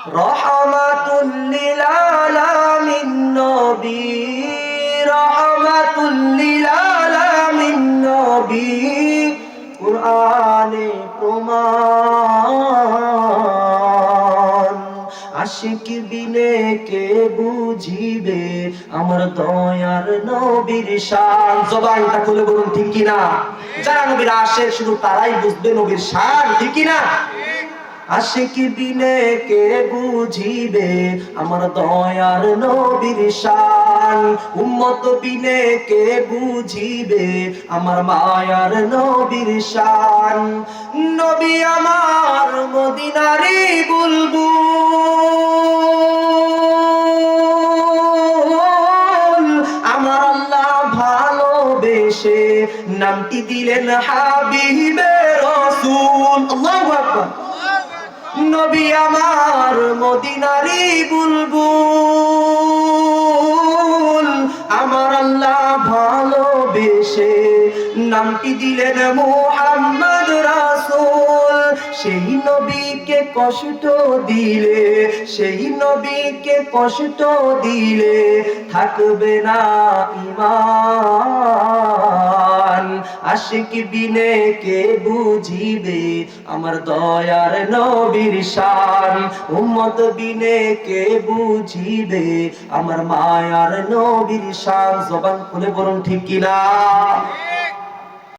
রহমাতুল লিল আলামিন নবী, রহমাতুল লিল আলামিন নবী, কুরআনে প্রমাণ। আশিক বিনে কে বুঝিবে আমার দয়ার নবীর শান। জবানটা খুলে বলুন ঠিক কিনা? যারা নবীর আশিক শুধু তারাই বুঝবে নবীর শান, ঠিক কিনা? আশিক বিনে কে বুঝিবে আমার দয়ার নবীর শান। উম্মত বিনে কে বুঝিবে আমার মায়ার নবীর শান। নবী আমার মদিনারি বুলবুল, আমার আল্লাহ ভালোবেসে নামটি দিলেন হাবিবে রাসূল। আল্লাহু আকবার। নবী আমার মদিনারি বুলবুল, আমার আল্লাহ ভালোবেসে নামটি দিলেন মুহাম্মদ রাসূল। সেই নবীকে কষ্ট দিলে, সেই নবীকে কষ্ট দিলে থাকবে না ঈমান। আশিক বিনে কে বুঝিবে আমার দয়ার নবীর শান। উম্মত বিনে কে বুঝিবে আমার মায়ার নবীর শান। জবান খুলে বলুন ঠিক কিনা?